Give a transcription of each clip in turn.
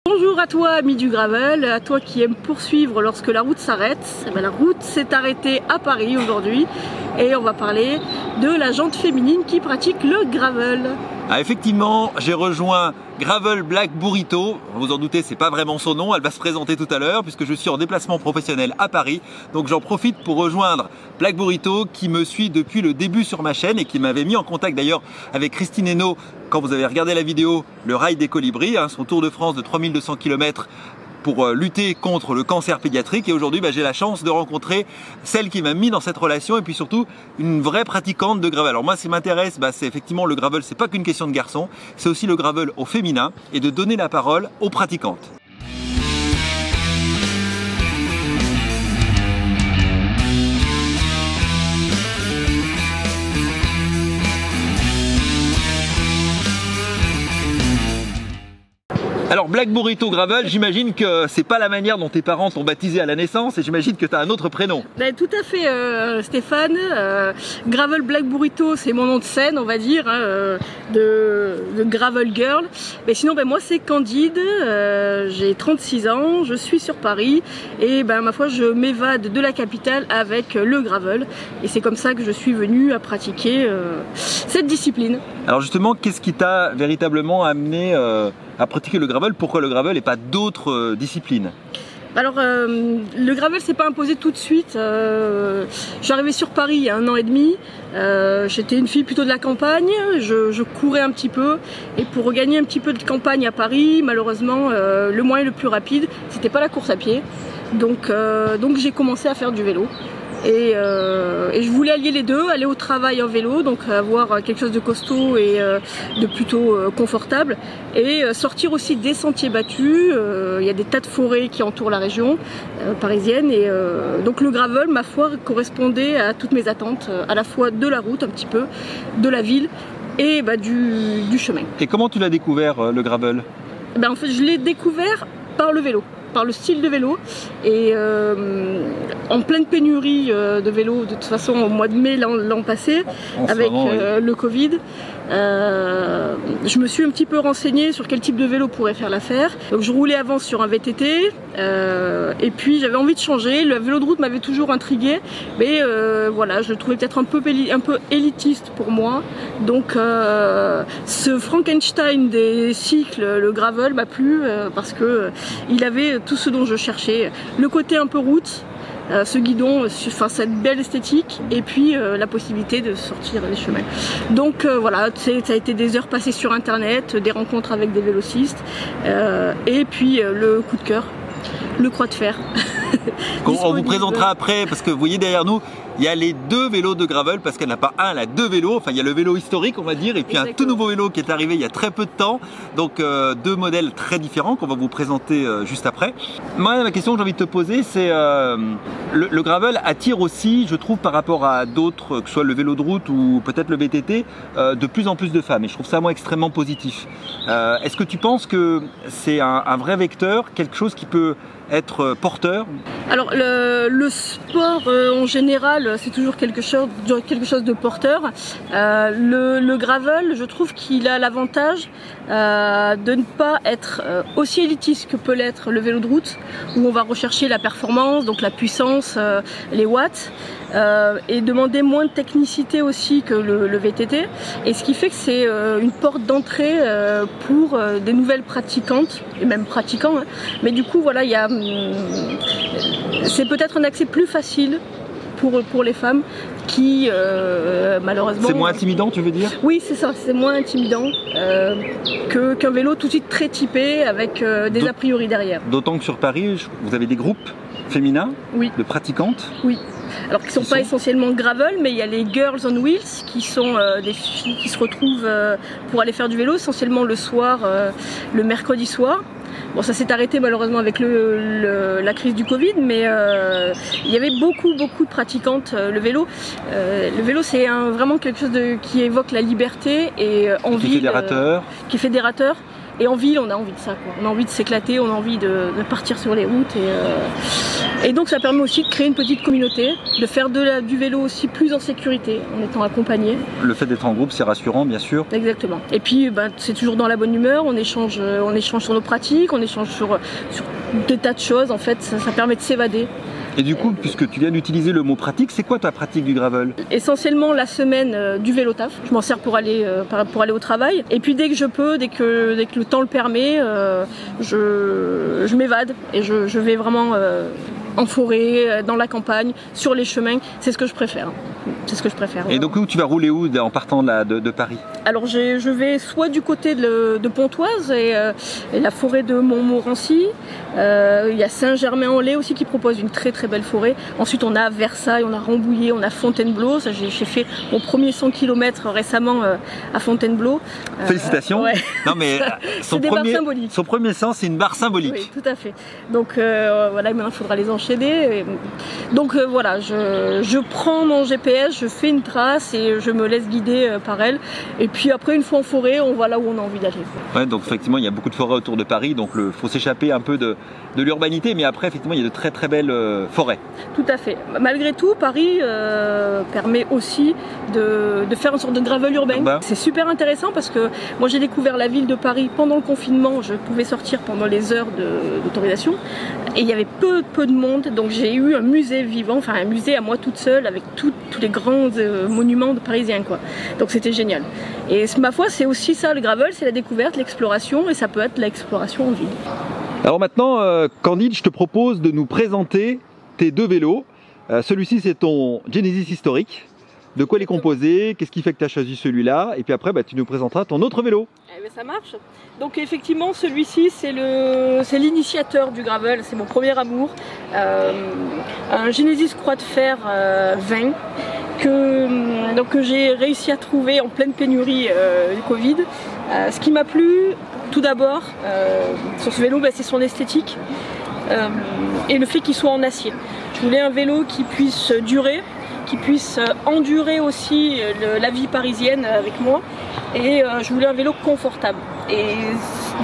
Bonjour à toi ami du gravel, à toi qui aime poursuivre lorsque la route s'arrête. La route s'est arrêtée à Paris aujourd'hui et on va parler de la jante féminine qui pratique le gravel. Ah, effectivement, j'ai rejoint Gravel Black Burrito. Vous en doutez, c'est pas vraiment son nom. Elle va se présenter tout à l'heure puisque je suis en déplacement professionnel à Paris. Donc j'en profite pour rejoindre Black Burrito qui me suit depuis le début sur ma chaîne et qui m'avait mis en contact d'ailleurs avec Christine Hainaut quand vous avez regardé la vidéo Le Rail des Colibris, son tour de France de 3200 km pour lutter contre le cancer pédiatrique. Et aujourd'hui, j'ai la chance de rencontrer celle qui m'a mis dans cette relation et puis surtout une vraie pratiquante de gravel. Alors moi, ce qui m'intéresse, c'est effectivement le gravel, c'est pas qu'une question de garçon, c'est aussi le gravel au féminin et de donner la parole aux pratiquantes. Alors Black Burrito Gravel, j'imagine que c'est pas la manière dont tes parents t'ont baptisé à la naissance et j'imagine que tu as un autre prénom. Tout à fait Stéphane, Gravel Black Burrito c'est mon nom de scène on va dire, de Gravel Girl. Mais sinon moi c'est Candide, j'ai 36 ans, je suis sur Paris et ma foi je m'évade de la capitale avec le gravel et c'est comme ça que je suis venue à pratiquer cette discipline. Alors justement, qu'est-ce qui t'a véritablement amené à pratiquer le gravel? Pourquoi le gravel et pas d'autres disciplines? Alors le gravel s'est pas imposé tout de suite, je suis arrivée sur Paris il y a 1 an et demi, j'étais une fille plutôt de la campagne, je courais un petit peu et pour regagner un petit peu de campagne à Paris, malheureusement le moyen le plus rapide c'était pas la course à pied, donc j'ai commencé à faire du vélo. Et je voulais allier les deux, aller au travail en vélo, donc avoir quelque chose de costaud et de plutôt confortable, et sortir aussi des sentiers battus. Il y a des tas de forêts qui entourent la région parisienne et donc le gravel, ma foi, correspondait à toutes mes attentes, à la fois de la route un petit peu, de la ville et du chemin. Et comment tu l'as découvert le gravel? En fait je l'ai découvert par le vélo, par le style de vélo et en pleine pénurie de vélos de toute façon au mois de mai l'an passé avec le Covid, je me suis un petit peu renseignée sur quel type de vélo pourrait faire l'affaire. Donc je roulais avant sur un VTT et puis j'avais envie de changer. Le vélo de route m'avait toujours intriguée mais voilà, je le trouvais peut-être un peu élitiste pour moi, donc ce Frankenstein des cycles, le gravel m'a plu parce que il avait tout ce dont je cherchais, le côté un peu route, ce guidon, cette belle esthétique et puis la possibilité de sortir les chemins. Donc voilà, ça a été des heures passées sur internet, des rencontres avec des vélocistes et puis le coup de cœur, le croix de fer. On vous présentera après parce que vous voyez derrière nous il y a les 2 vélos de gravel parce qu'elle n'a pas un, elle a 2 vélos. Enfin il y a le vélo historique on va dire et puis un tout nouveau vélo qui est arrivé il y a très peu de temps. Donc 2 modèles très différents qu'on va vous présenter juste après. Moi la question que j'ai envie de te poser c'est le gravel attire aussi, je trouve, par rapport à d'autres, que ce soit le vélo de route ou peut-être le VTT, de plus en plus de femmes et je trouve ça moi extrêmement positif. Est-ce que tu penses que c'est un vrai vecteur, quelque chose qui peut être porteur? Alors le sport en général c'est toujours quelque chose de porteur. Le gravel, je trouve qu'il a l'avantage de ne pas être aussi élitiste que peut l'être le vélo de route où on va rechercher la performance, donc la puissance, les watts et demander moins de technicité aussi que le VTT, et ce qui fait que c'est une porte d'entrée pour des nouvelles pratiquantes et même pratiquants, mais du coup voilà, c'est peut-être un accès plus facile pour les femmes qui malheureusement... C'est moins intimidant tu veux dire? Oui c'est ça, c'est moins intimidant qu'un vélo tout de suite très typé avec des a priori derrière. D'autant que sur Paris vous avez des groupes féminins de pratiquantes? Oui. Alors qui ne sont pas essentiellement gravel, mais il y a les Girls on Wheels qui sont des filles qui se retrouvent pour aller faire du vélo essentiellement le soir, le mercredi soir. Bon, ça s'est arrêté malheureusement avec la crise du Covid, mais il y avait beaucoup de pratiquantes. Le vélo c'est vraiment quelque chose qui évoque la liberté et envie, qui est fédérateur. Et en ville, on a envie de ça, quoi. On a envie de s'éclater, on a envie de partir sur les routes. Et donc ça permet aussi de créer une petite communauté, de faire du vélo aussi plus en sécurité, en étant accompagné. Le fait d'être en groupe, c'est rassurant, bien sûr. Exactement. Et puis c'est toujours dans la bonne humeur, on échange sur nos pratiques, on échange sur des tas de choses. En fait, ça permet de s'évader. Et du coup, puisque tu viens d'utiliser le mot pratique, c'est quoi ta pratique du gravel? Essentiellement la semaine du vélo taf. Je m'en sers pour aller au travail. Et puis dès que je peux, dès que le temps le permet, je m'évade et je vais vraiment en forêt, dans la campagne, sur les chemins. C'est ce que je préfère. C'est ce que je préfère. Et donc tu vas rouler où en partant de Paris? Alors je vais soit du côté de Pontoise et la forêt de Montmorency. Il y a Saint-Germain-en-Laye aussi qui propose une très très belle forêt. Ensuite on a Versailles, on a Rambouillet, on a Fontainebleau. J'ai fait mon premier 100 km récemment à Fontainebleau. Félicitations. Ouais. Non mais son premier 100, c'est une barre symbolique. Oui, tout à fait. Donc voilà, maintenant il faudra les enchaîner. Donc voilà, je prends mon GPS, je fais une trace et je me laisse guider par elle. Et puis après, une fois en forêt, on va là où on a envie d'aller. Ouais, donc effectivement, il y a beaucoup de forêts autour de Paris, donc il faut s'échapper un peu de l'urbanité, mais après, effectivement, il y a de très très belles forêts. Tout à fait. Malgré tout, Paris permet aussi de faire une sorte de gravel urbain. C'est super intéressant parce que moi, j'ai découvert la ville de Paris pendant le confinement. Je pouvais sortir pendant les heures d'autorisation et il y avait peu de monde, donc j'ai eu un musée vivant, enfin un musée à moi toute seule avec tous les grands monuments parisiens, quoi. Donc c'était génial. Et ma foi, c'est aussi ça le gravel, c'est la découverte, l'exploration, et ça peut être l'exploration en ville. Alors maintenant, Candide, je te propose de nous présenter tes deux vélos. Celui-ci, c'est ton Genesis historique. De quoi il est composé? Qu'est-ce qui fait que tu as choisi celui-là? Et puis après, tu nous présenteras ton autre vélo. Eh bien, ça marche. Donc effectivement, celui-ci, c'est l'initiateur du gravel. C'est mon premier amour. Un Genesis Croix de Fer 20 que j'ai réussi à trouver en pleine pénurie du Covid. Ce qui m'a plu, tout d'abord, sur ce vélo, c'est son esthétique et le fait qu'il soit en acier. Je voulais un vélo qui puisse durer, qui puisse endurer aussi la vie parisienne avec moi, et je voulais un vélo confortable. Et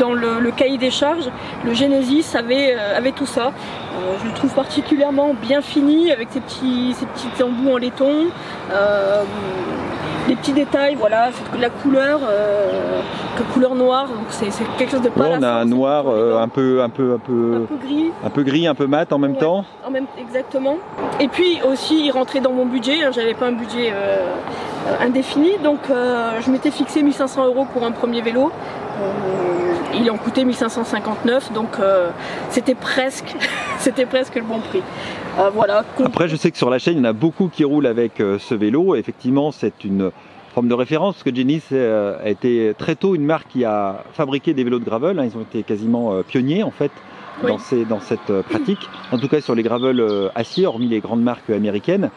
dans le cahier des charges, le Genesis avait tout ça. Je le trouve particulièrement bien fini avec ces petits embouts en laiton, les petits détails, voilà, c'est de la couleur noire, donc c'est quelque chose de pas on a un noir un peu gris, un peu mat en même temps. Exactement. Et puis aussi, il rentrait dans mon budget, hein, j'avais pas un budget indéfini, donc je m'étais fixé 1 500 € pour un premier vélo. Il en coûtait 1 559, donc c'était presque le bon prix. Voilà. Après, je sais que sur la chaîne, il y en a beaucoup qui roulent avec ce vélo. Et effectivement, c'est une forme de référence parce que Genesis a été très tôt une marque qui a fabriqué des vélos de gravel. Ils ont été quasiment pionniers en fait dans cette pratique. En tout cas sur les gravels acier, hormis les grandes marques américaines.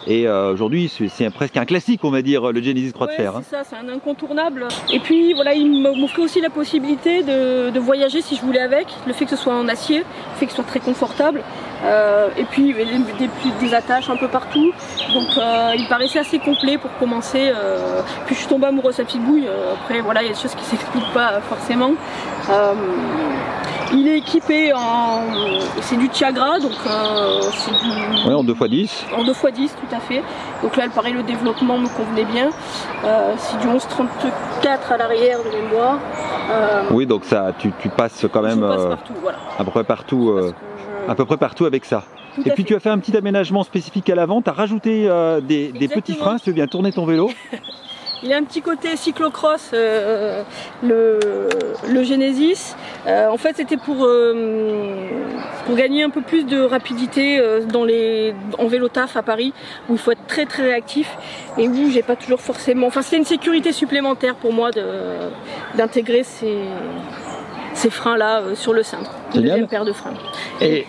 Et aujourd'hui, c'est presque un classique, on va dire, le Genesis Croix de Fer. C'est ça, c'est un incontournable. Et puis voilà, il m'offrait aussi la possibilité de voyager si je voulais avec, le fait que ce soit en acier, le fait que ce soit très confortable. Et puis des attaches un peu partout. Donc il paraissait assez complet pour commencer. Puis je suis tombée amoureuse de sa petite bouille. Après voilà, il y a des choses qui ne s'expliquent pas forcément. Il est équipé c'est du Tiagra, donc c'est du... Ouais, en 2x10. En 2x10, tout à fait. Donc là, pareil, le développement me convenait bien. C'est du 1134 à l'arrière de mémoire. Oui, donc ça, tu passes quand même partout, voilà. à peu près partout avec ça. Et puis tu as fait un petit aménagement spécifique à l'avant, tu as rajouté des petits freins, si tu veux bien tourner ton vélo. Il a un petit côté cyclocross, le Genesis. En fait, c'était pour gagner un peu plus de rapidité en vélo taf à Paris, où il faut être très très réactif et où j'ai pas toujours forcément... Enfin, c'était une sécurité supplémentaire pour moi d'intégrer ces freins-là sur le cintre. Une deuxième paire de freins. Et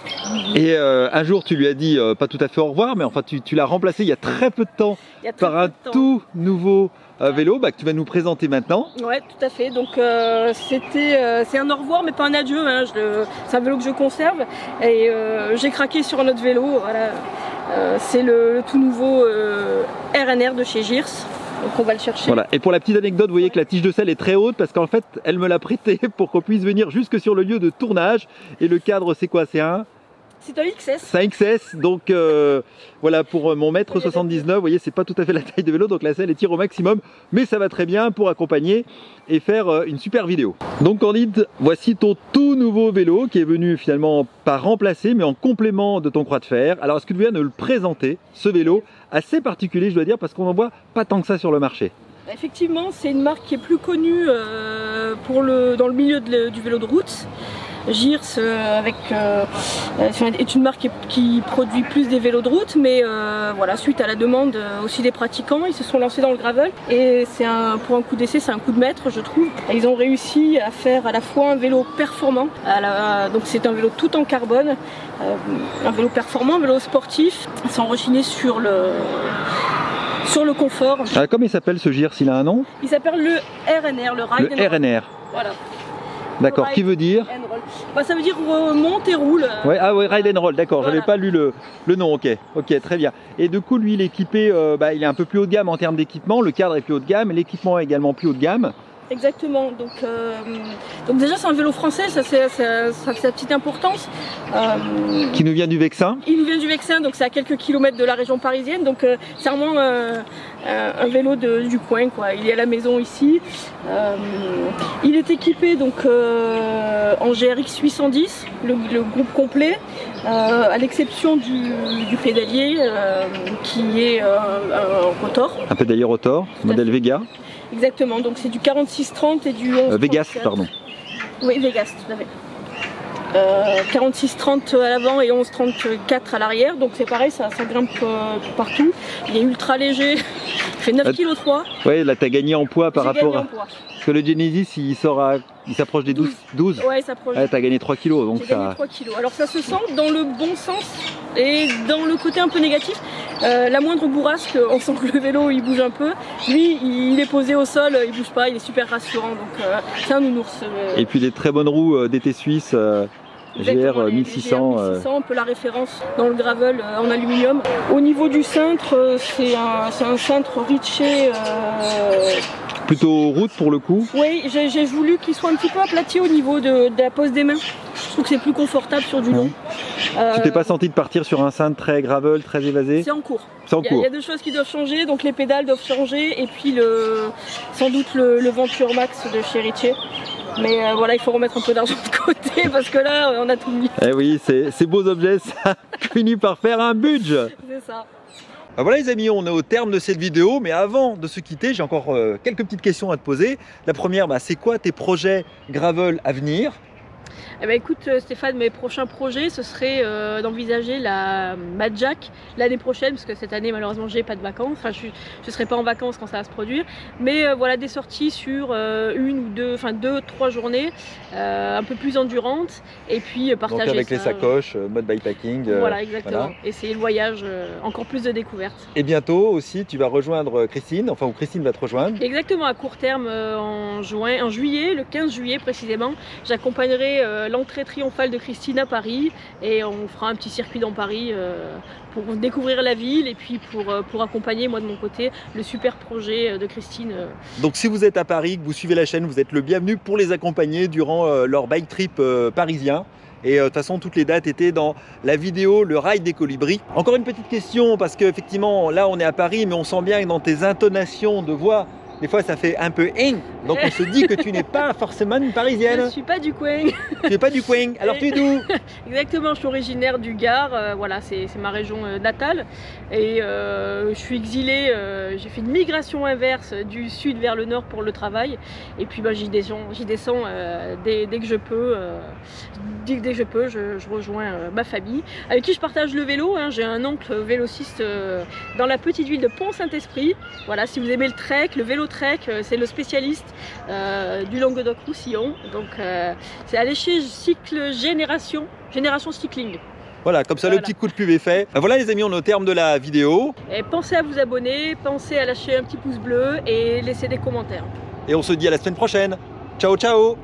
un jour, tu lui as dit, pas tout à fait au revoir, mais enfin, tu l'as remplacé il y a très peu de temps par un tout nouveau vélo que tu vas nous présenter maintenant. Ouais, tout à fait. Donc c'est un au revoir, mais pas un adieu. Hein. C'est un vélo que je conserve et j'ai craqué sur un autre vélo. Voilà. C'est le tout nouveau RNR de chez Girs. Donc on va le chercher. Voilà. Et pour la petite anecdote, vous voyez que la tige de sel est très haute parce qu'en fait, elle me l'a prêtée pour qu'on puisse venir jusque sur le lieu de tournage. Et le cadre, c'est quoi? C'est un XS. C'est un XS, donc voilà, pour mon mètre 79, vous voyez, c'est pas tout à fait la taille de vélo, donc la selle tire au maximum, mais ça va très bien pour accompagner et faire une super vidéo. Donc Candide, voici ton tout nouveau vélo qui est venu finalement pas remplacer, mais en complément de ton croix de fer. Alors est-ce que tu viens de le présenter, ce vélo, assez particulier je dois dire, parce qu'on n'en voit pas tant que ça sur le marché? Effectivement, c'est une marque qui est plus connue dans le milieu du vélo de route. Girs est une marque qui produit plus des vélos de route, mais voilà, suite à la demande aussi des pratiquants, ils se sont lancés dans le gravel et pour un coup d'essai, c'est un coup de maître, je trouve. Et ils ont réussi à faire à la fois un vélo performant, donc c'est un vélo tout en carbone, un vélo performant, un vélo sportif, sans rechigner sur le confort. Ah, comment il s'appelle ce Girs? Il a un nom? Il s'appelle le RNR, le Ride and Roll. RNR. Voilà. D'accord, qui veut dire? Bah, ça veut dire monte et roule. Ouais, ah ouais, Ride and Roll, d'accord, voilà. J'avais pas lu le nom, ok, très bien. Et du coup, lui, il est équipé, il est un peu plus haut de gamme en termes d'équipement, le cadre est plus haut de gamme, l'équipement est également plus haut de gamme. Exactement, donc déjà c'est un vélo français, ça a sa petite importance. Qui nous vient du Vexin. Il nous vient du Vexin, donc c'est à quelques kilomètres de la région parisienne, donc c'est vraiment un vélo du coin, quoi. Il est à la maison ici. Il est équipé donc en GRX 810, le groupe complet, à l'exception du pédalier qui est un rotor. Un pédalier rotor, modèle Vega. Exactement, donc c'est du 46-30 et du 11-34. Vegas, pardon. Oui, Vegas, tout à fait. 46-30 à l'avant et 11-34 à l'arrière, donc c'est pareil, ça grimpe partout. Il est ultra léger, il fait 9,3 kg. Oui, là tu as gagné en poids par rapport à... Parce que le Genesis, il s'approche des 12. Ouais, il s'approche. Ouais, tu as gagné 3 kg. Donc ça... gagné 3 kg. Alors ça se sent dans le bon sens et dans le côté un peu négatif. La moindre bourrasque, on sent que le vélo il bouge un peu. Lui, il est posé au sol, il bouge pas, il est super rassurant. Donc c'est un nounours. Et puis des très bonnes roues d'été suisse. GR 1600. Un peu la référence dans le gravel en aluminium. Au niveau du cintre, c'est un cintre Ritchey. Plutôt route pour le coup. Oui, j'ai voulu qu'il soit un petit peu aplati au niveau de la pose des mains. Je trouve que c'est plus confortable sur du long. Tu t'es pas senti de partir sur un cintre très gravel, très évasé? C'est en cours. Il y a deux choses qui doivent changer, donc les pédales doivent changer et puis sans doute le Venture Max de chez Ritchey. Mais voilà, il faut remettre un peu d'argent de côté parce que là, on a tout mis. Eh oui, ces beaux objets, ça finit par faire un budget. C'est ça. Voilà les amis, on est au terme de cette vidéo, mais avant de se quitter, j'ai encore quelques petites questions à te poser. La première, c'est quoi tes projets gravel à venir? Eh ben écoute Stéphane, mes prochains projets ce serait d'envisager la Madjack l'année prochaine, parce que cette année malheureusement j'ai pas de vacances, enfin je serai pas en vacances quand ça va se produire, mais voilà des sorties sur une ou deux, enfin 2-3 journées un peu plus endurantes et puis partager. Donc avec ça, les sacoches, mode bikepacking. Voilà exactement, voilà. Essayer le voyage, encore plus de découvertes. Et bientôt aussi tu vas rejoindre Christine, enfin ou Christine va te rejoindre. Exactement, à court terme en juillet, le 15 juillet précisément, j'accompagnerai l'entrée triomphale de Christine à Paris et on fera un petit circuit dans Paris pour découvrir la ville et puis pour accompagner moi de mon côté le super projet de Christine. Donc si vous êtes à Paris, que vous suivez la chaîne, vous êtes le bienvenu pour les accompagner durant leur bike trip parisien. Et de toute façon, toutes les dates étaient dans la vidéo, le ride des colibris. Encore une petite question, parce qu'effectivement, là on est à Paris, mais on sent bien que dans tes intonations de voix, des fois ça fait un peu ing, donc on se dit que tu n'es pas forcément une parisienne. Je suis pas du coin. Tu n'es pas du coin, alors tu es d'où? Exactement, je suis originaire du Gard, voilà, c'est ma région natale. Et je suis exilée, j'ai fait une migration inverse du sud vers le nord pour le travail. Et puis j'y descends dès que je peux. Dès que je peux, je rejoins ma famille, avec qui je partage le vélo. Hein. J'ai un oncle vélociste dans la petite ville de Pont-Saint-Esprit. Voilà, si vous aimez le trek, le vélo trek, c'est le spécialiste du Languedoc-Roussillon. Donc c'est à l'échelle cycle génération cycling. Voilà, comme ça le petit coup de pub est fait. Voilà les amis, on est au terme de la vidéo. Et pensez à vous abonner, pensez à lâcher un petit pouce bleu et laisser des commentaires. Et on se dit à la semaine prochaine. Ciao ciao.